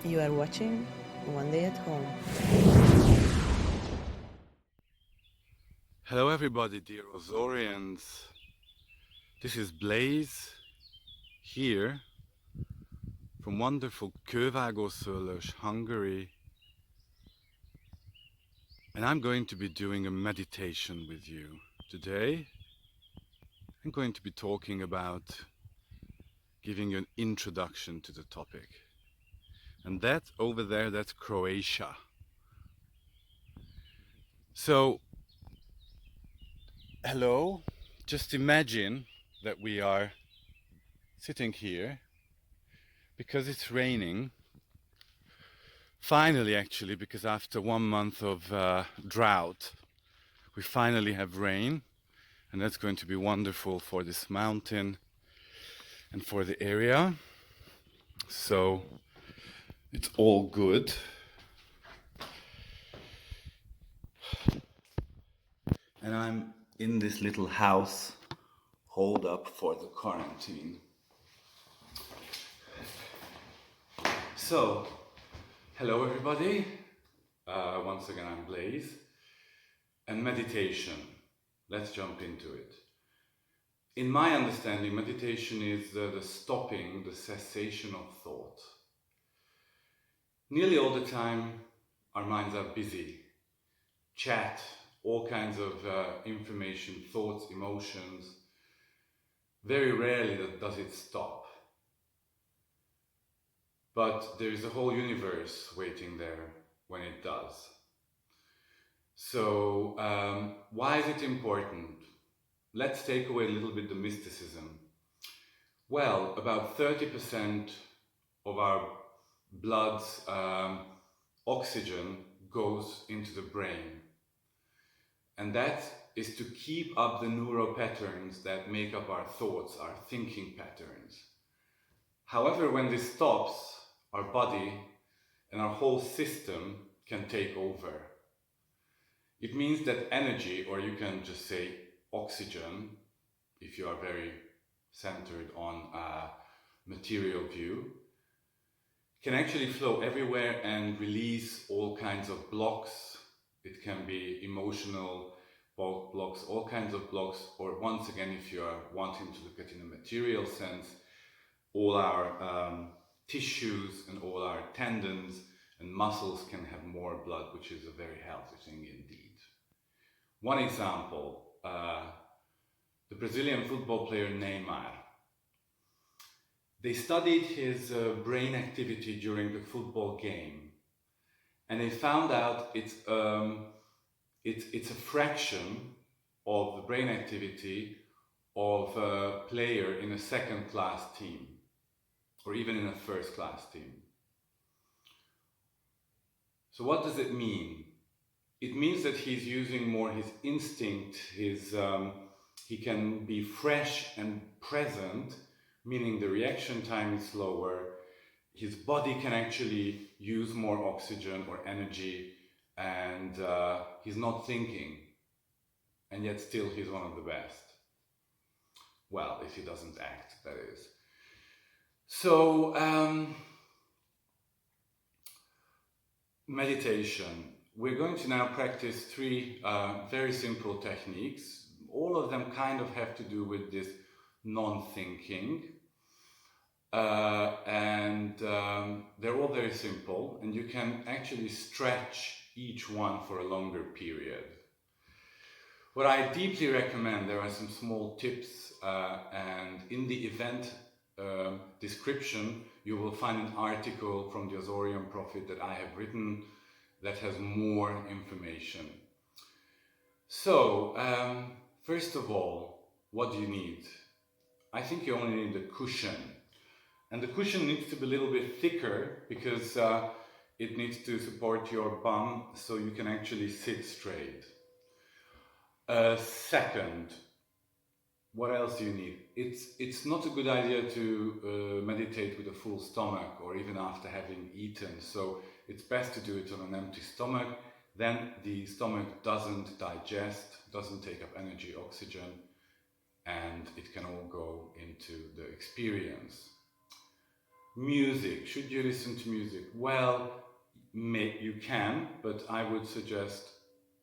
You are watching One Day at Home. Hello everybody, dear Ozorians. This is Blaze here from wonderful Kővágószőlős, Hungary. And I'm going to be doing a meditation with you. Today I'm going to be talking about giving you an introduction to the topic. And that over there, that's Croatia. So, hello, just imagine that we are sitting here because it's raining. Finally, actually, because after 1 month of drought, we finally have rain, and that's going to be wonderful for this mountain and for the area. So it's all good. And I'm in this little house holed up for the quarantine. So, hello everybody. Once again, I'm Blaze. And meditation. Let's jump into it. In my understanding, meditation is the stopping, the cessation of thought. Nearly all the time, our minds are busy. Chat, all kinds of information, thoughts, emotions. Very rarely does it stop. But there is a whole universe waiting there when it does. So, why is it important? Let's take away a little bit the mysticism. Well, about 30% of our blood's oxygen goes into the brain. And that is to keep up the neural patterns that make up our thoughts, our thinking patterns. However, when this stops, our body and our whole system can take over. It means that energy, or you can just say oxygen, if you are very centered on a material view, can actually flow everywhere and release all kinds of blocks. It can be emotional blocks, all kinds of blocks, or once again, if you are wanting to look at it in a material sense, all our tissues and all our tendons and muscles can have more blood, which is a very healthy thing indeed. One example, the Brazilian football player Neymar. They studied his brain activity during the football game, and they found out it's a fraction of the brain activity of a player in a second-class team, or even in a first-class team. So what does it mean? It means that he's using more his instinct, he can be fresh and present, meaning the reaction time is slower, his body can actually use more oxygen or energy, and he's not thinking, and yet still he's one of the best. Well, if he doesn't act, that is. So, meditation. We're going to now practice 3 very simple techniques. All of them kind of have to do with this non-thinking. And they're all very simple, and you can actually stretch each one for a longer period. What I deeply recommend, there are some small tips, and in the event description, you will find an article from the Ozorian Prophet that I have written that has more information. So, first of all, what do you need? I think you only need a cushion. And the cushion needs to be a little bit thicker because it needs to support your bum so you can actually sit straight. Second, what else do you need? It's not a good idea to meditate with a full stomach or even after having eaten. So it's best to do it on an empty stomach. Then the stomach doesn't digest, doesn't take up energy, oxygen, and it can all go into the experience. Music. Should you listen to music? Well, you can, but I would suggest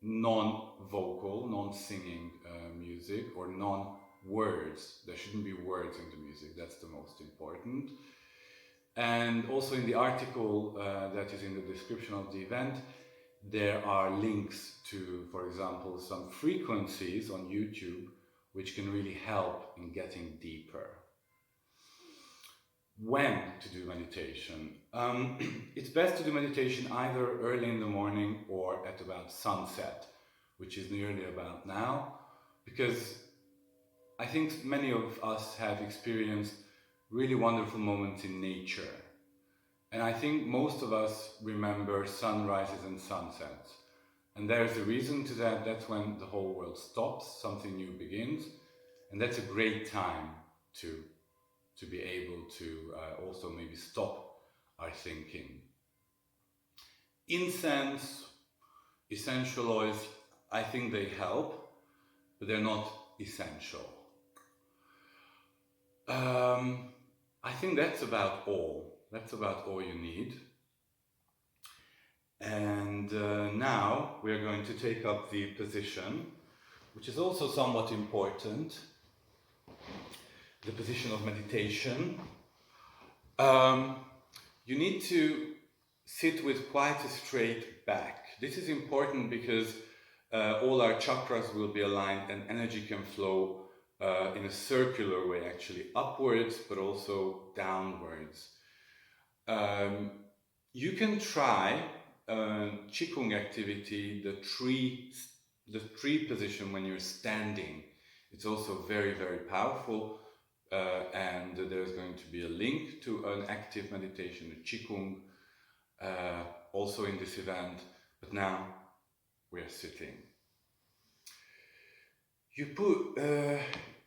non-vocal, non-singing music, or non-words. There shouldn't be words in the music. That's the most important. And also in the article that is in the description of the event, there are links to, for example, some frequencies on YouTube which can really help in getting deeper. When to do meditation? It's best to do meditation either early in the morning or at about sunset, which is nearly about now, because I think many of us have experienced really wonderful moments in nature. And I think most of us remember sunrises and sunsets. And there's a reason to that. That's when the whole world stops, something new begins. And that's a great time to be able to also maybe stop our thinking. Incense, essential oils, I think they help, but they're not essential. I think that's about all. That's about all you need. And now we're going to take up the position, which is also somewhat important. The position of meditation. You need to sit with quite a straight back. This is important because all our chakras will be aligned and energy can flow in a circular way, actually upwards, but also downwards. You can try Qigong activity, the tree position when you're standing. It's also very, very powerful. And there's going to be a link to an active meditation, a Qigong, also in this event. But now we're sitting.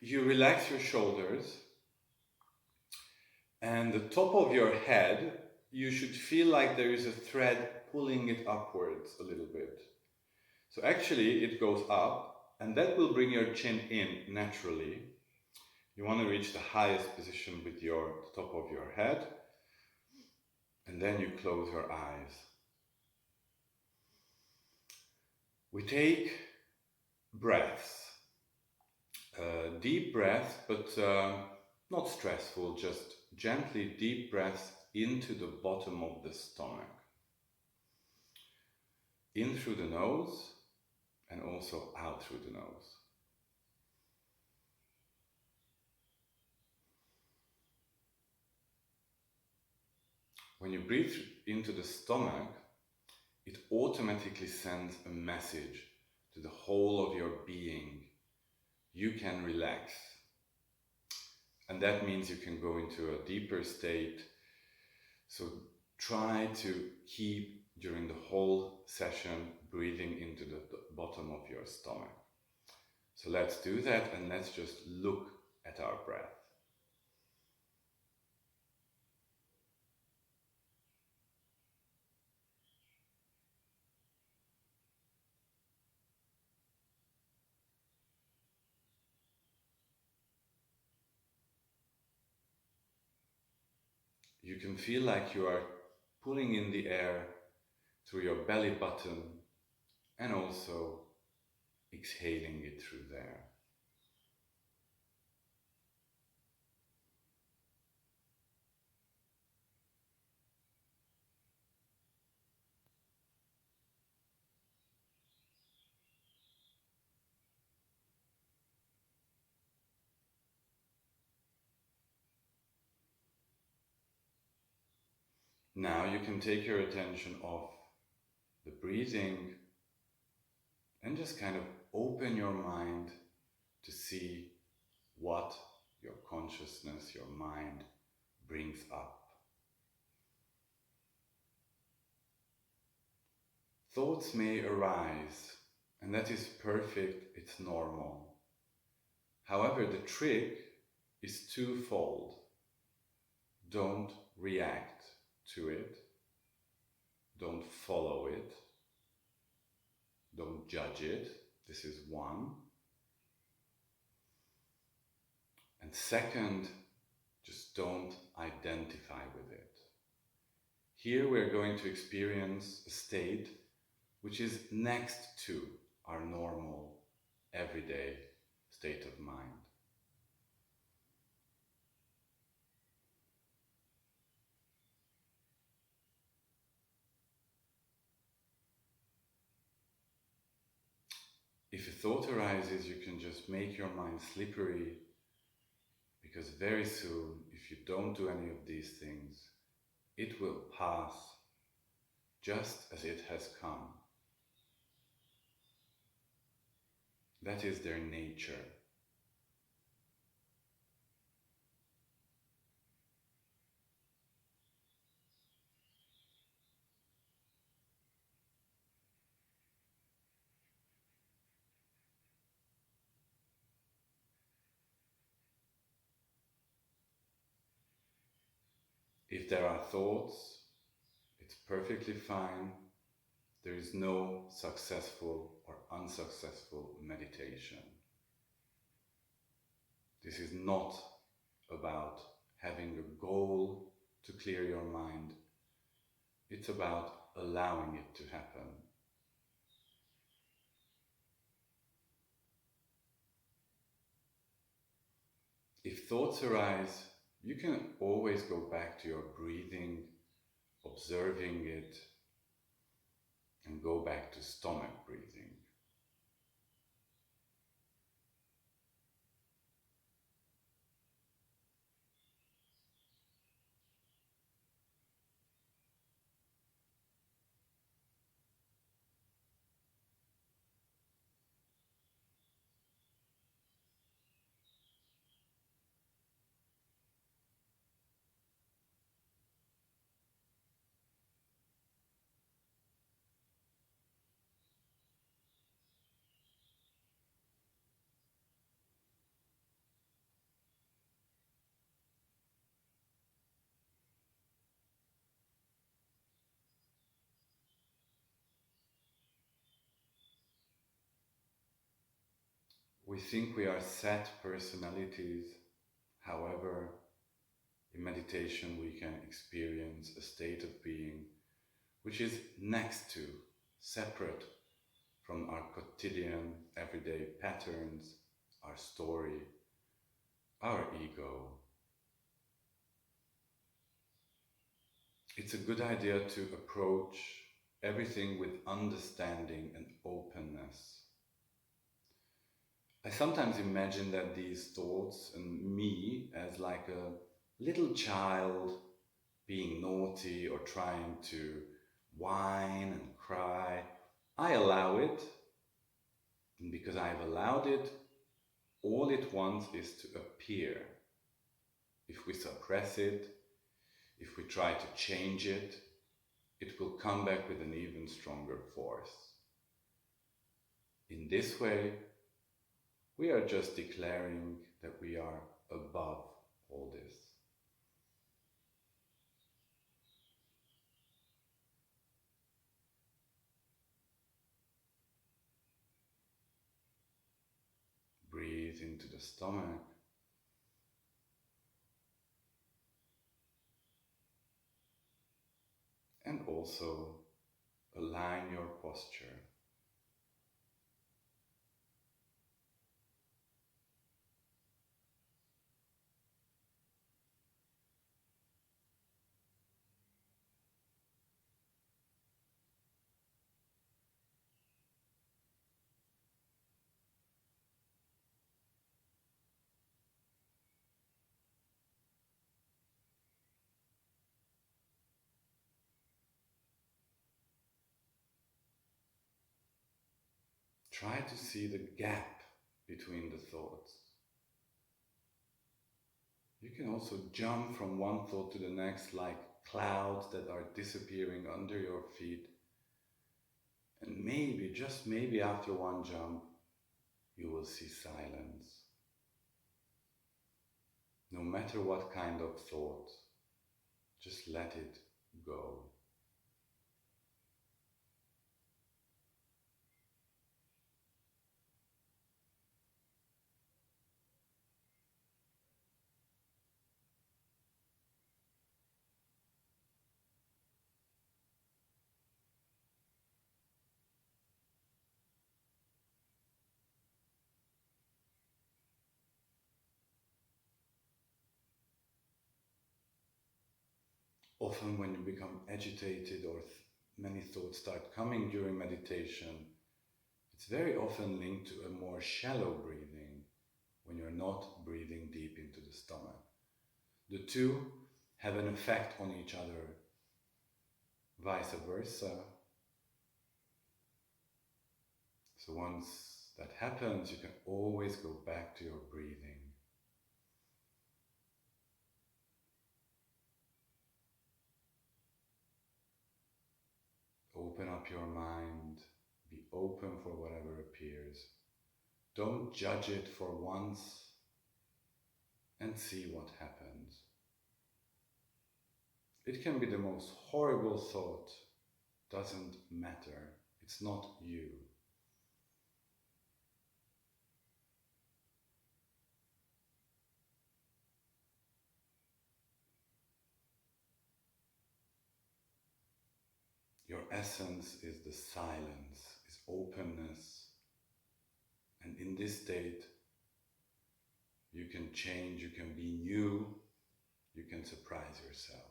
You relax your shoulders, and the top of your head, you should feel like there is a thread pulling it upwards a little bit. So actually it goes up, and that will bring your chin in naturally. You want to reach the highest position with the top of your head, and then you close your eyes. We take breaths, deep breaths, but not stressful, just gently deep breaths into the bottom of the stomach. In through the nose and also out through the nose. When you breathe into the stomach, it automatically sends a message to the whole of your being. You can relax. And that means you can go into a deeper state. So try to keep, during the whole session, breathing into the bottom of your stomach. So let's do that, and let's just look at our breath. You can feel like you are pulling in the air through your belly button and also exhaling it through there. Now you can take your attention off the breathing and just kind of open your mind to see what your consciousness, your mind brings up. Thoughts may arise, and that is perfect, it's normal. However, the trick is twofold. Don't react to it. Don't follow it. Don't judge it. This is one. And second, Just don't identify with it. Here we're going to experience a state which is next to our normal, everyday state of mind. If a thought arises, you can just make your mind slippery, because very soon, if you don't do any of these things, it will pass just as it has come. That is their nature. If there are thoughts, it's perfectly fine. There is no successful or unsuccessful meditation. This is not about having a goal to clear your mind. It's about allowing it to happen. If thoughts arise, you can always go back to your breathing, observing it, and go back to stomach breathing. We think we are set personalities. However, in meditation we can experience a state of being which is next to, separate from our quotidian, everyday patterns, our story, our ego. It's a good idea to approach everything with understanding and openness. I sometimes imagine that these thoughts and me as like a little child being naughty or trying to whine and cry. I allow it, and because I've allowed it, all it wants is to appear. If we suppress it, if we try to change it, it will come back with an even stronger force. In this way, we are just declaring that we are above all this. Breathe into the stomach. And also align your posture. Try to see the gap between the thoughts. You can also jump from one thought to the next like clouds that are disappearing under your feet. And maybe, just maybe after one jump, you will see silence. No matter what kind of thought, just let it go. often when you become agitated or many thoughts start coming during meditation, it's very often linked to a more shallow breathing when you're not breathing deep into the stomach. The two have an effect on each other, vice versa. So once that happens, you can always go back to your breathing. Open up your mind, be open for whatever appears. Don't judge it for once and see what happens. It can be the most horrible thought, doesn't matter, it's not you. Your essence is the silence, is openness. And in this state, you can change, you can be new, you can surprise yourself.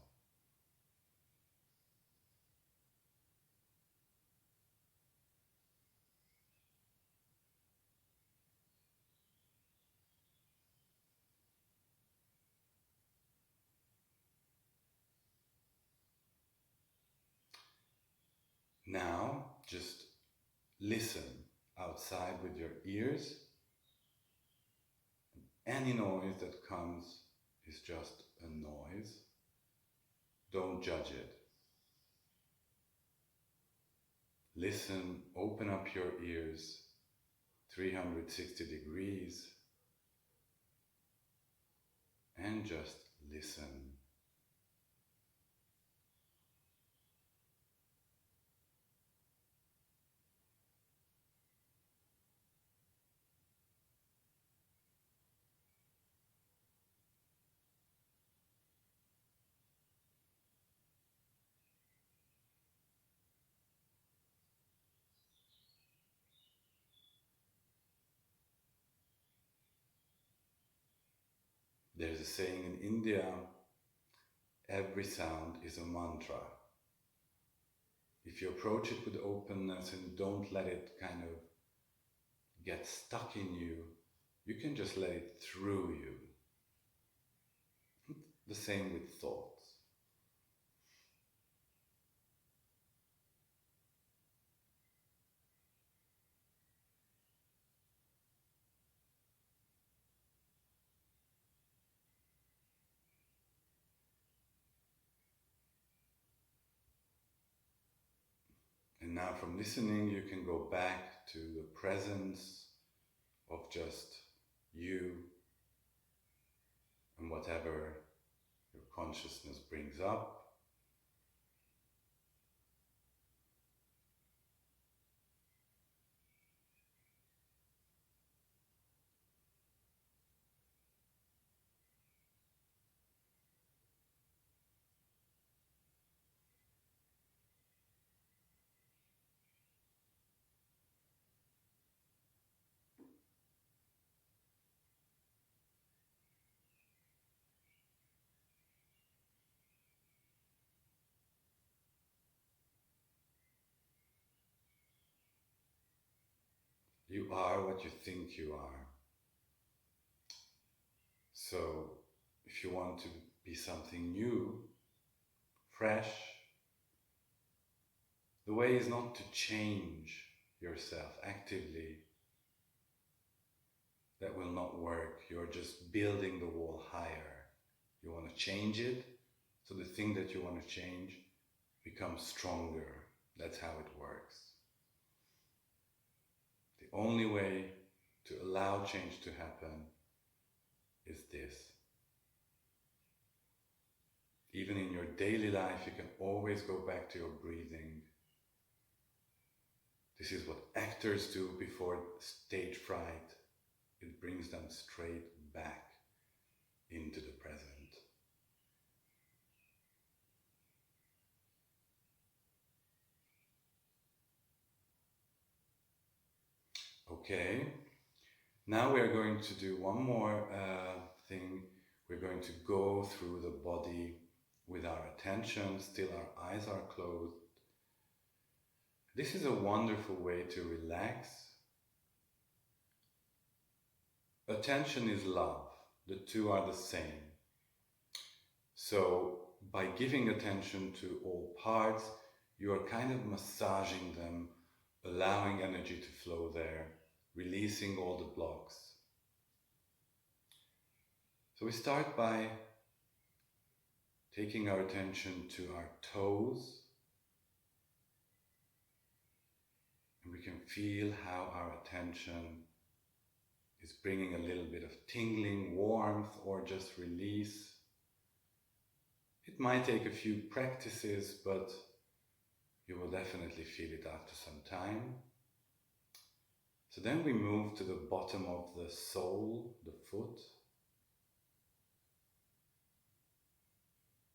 Now, just listen outside with your ears. Any noise that comes is just a noise. Don't judge it. Listen, open up your ears 360 degrees and just listen. There's a saying in India, every sound is a mantra. If you approach it with openness and don't let it kind of get stuck in you, you can just let it through you. The same with thoughts. And now from listening, you can go back to the presence of just you and whatever your consciousness brings up. You are what you think you are. So if you want to be something new, fresh, the way is not to change yourself actively. That will not work. You're just building the wall higher. You want to change it, so the thing that you want to change becomes stronger. That's how it works. The only way to allow change to happen is this. Even in your daily life, you can always go back to your breathing. This is what actors do before stage fright. It brings them straight back into the present. Okay, now we're going to do one more thing. We're going to go through the body with our attention, still our eyes are closed. This is a wonderful way to relax. Attention is love. The two are the same. So by giving attention to all parts, you are kind of massaging them, allowing energy to flow there, releasing all the blocks. So we start by taking our attention to our toes, and we can feel how our attention is bringing a little bit of tingling, warmth, or just release. It might take a few practices, but you will definitely feel it after some time. So then we move to the bottom of the sole, the foot,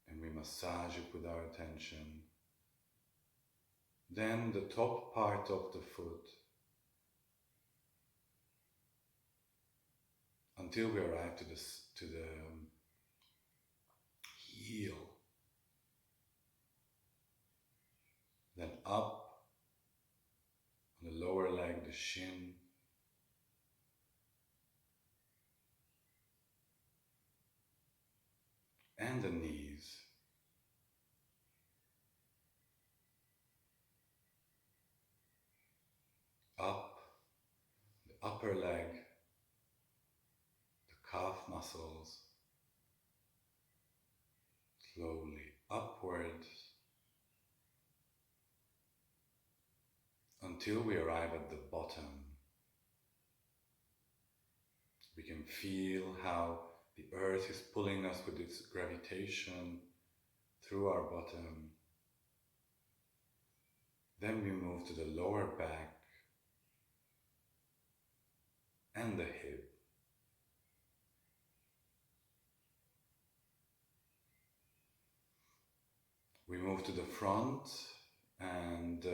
and we massage it with our attention. Then the top part of the foot, until we arrive to the heel. Then up on the lower leg, the shin. And the knees. Up the upper leg, the calf muscles. Slowly upwards until we arrive at the bottom. We can feel how the earth is pulling us with its gravitation through our bottom. Then we move to the lower back and the hip. We move to the front and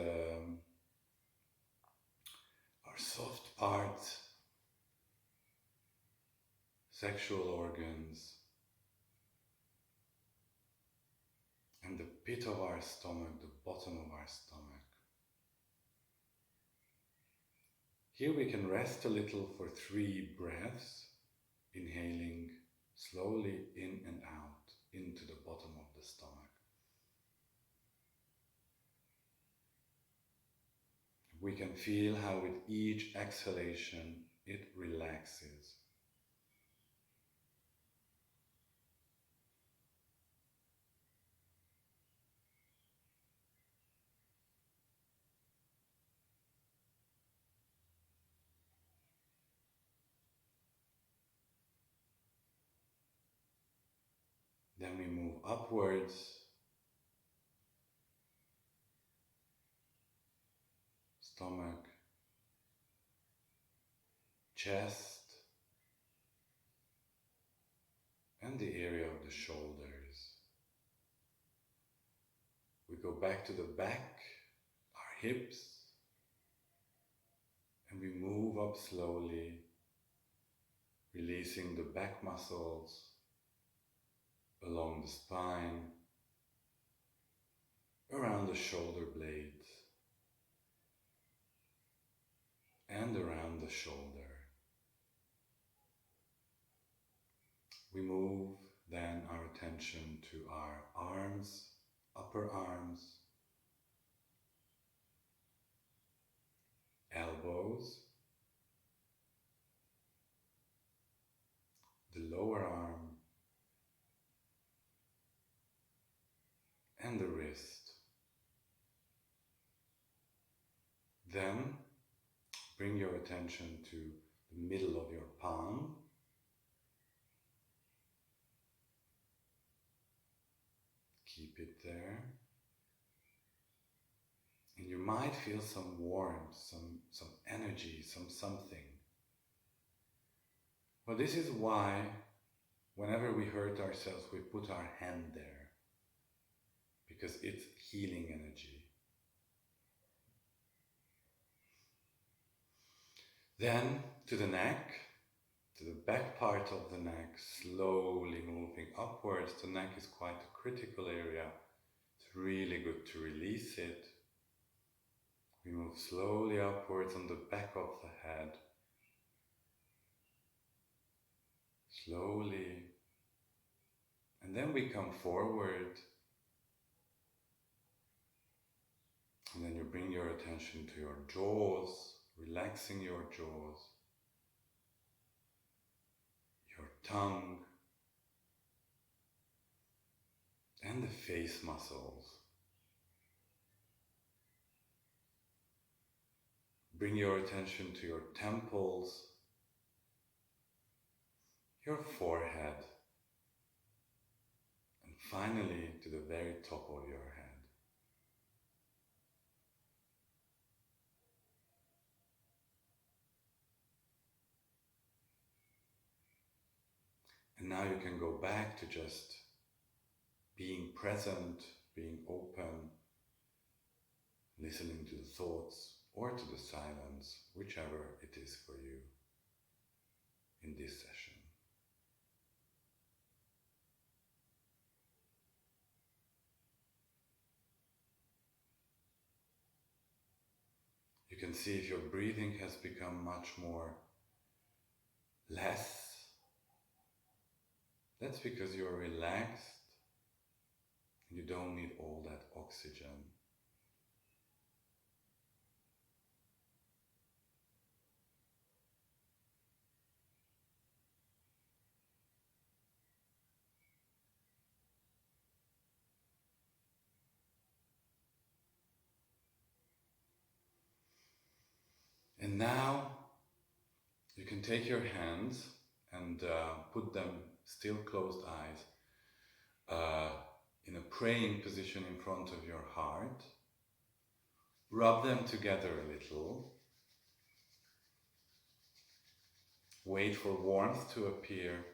our soft parts, sexual organs, and the pit of our stomach, the bottom of our stomach. Here we can rest a little for 3 breaths, inhaling slowly in and out into the bottom of the stomach. We can feel how with each exhalation it relaxes. Then we move upwards, stomach, chest, and the area of the shoulders. We go back to the back, our hips, and we move up slowly, releasing the back muscles along the spine, around the shoulder blades, and around the shoulder. We move then our attention to our arms, upper arms, elbows, the lower arm, and the wrist. Then bring your attention to the middle of your palm. Keep it there. And you might feel some warmth, some energy, something. Well, this is why whenever we hurt ourselves, we put our hand there. Because it's healing energy. Then to the neck, to the back part of the neck, slowly moving upwards. The neck is quite a critical area. It's really good to release it. We move slowly upwards on the back of the head. Slowly. And then we come forward. And then you bring your attention to your jaws, relaxing your jaws, your tongue, and the face muscles. Bring your attention to your temples, your forehead, and finally to the very top of your head. And now you can go back to just being present, being open, listening to the thoughts or to the silence, whichever it is for you in this session. You can see if your breathing has become much more less. That's because you're relaxed and you don't need all that oxygen. And now you can take your hands and put them, still closed eyes, in a praying position in front of your heart. Rub them together a little. Wait for warmth to appear.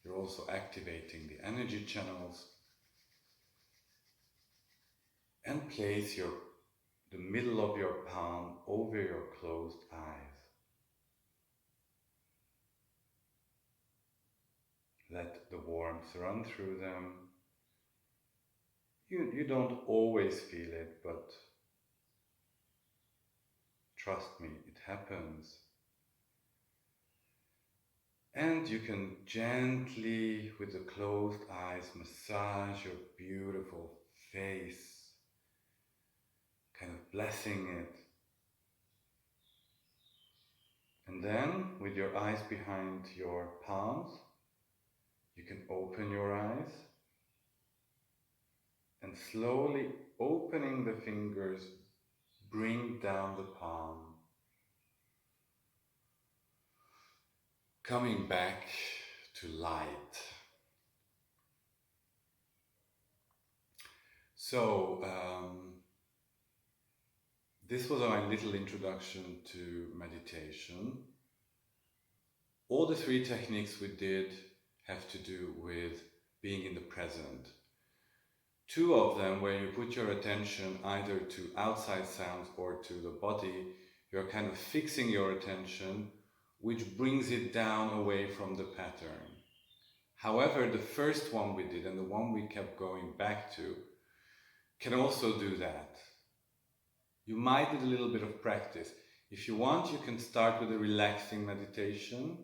You're also activating the energy channels. And place the middle of your palm over your closed eyes. Let the warmth run through them. You don't always feel it, but trust me, it happens. And you can gently, with the closed eyes, massage your beautiful face, kind of blessing it. And then, with your eyes behind your palms, you can open your eyes and slowly opening the fingers, bring down the palm, coming back to light. So, this was my little introduction to meditation. All the 3 techniques we did have to do with being in the present. 2 of them, where you put your attention either to outside sounds or to the body, you're kind of fixing your attention, which brings it down away from the pattern. However, the first one we did and the one we kept going back to can also do that. You might need a little bit of practice. If you want, you can start with a relaxing meditation,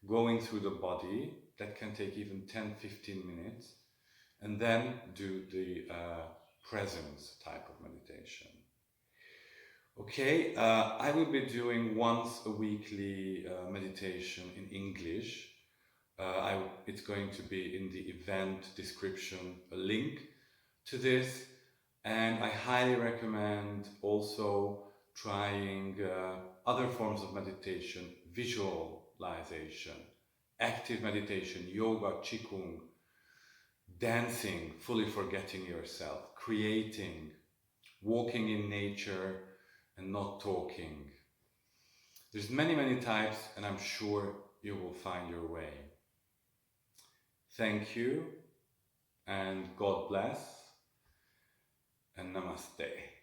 going through the body. That can take even 10-15 minutes. And then do the presence type of meditation. Okay, I will be doing once a weekly meditation in English. It's going to be in the event description, a link to this. And I highly recommend also trying other forms of meditation, visualization, active meditation, yoga, qigong, dancing, fully forgetting yourself, creating, walking in nature and not talking. There's many types, and I'm sure you will find your way. Thank you, and God bless, and namaste.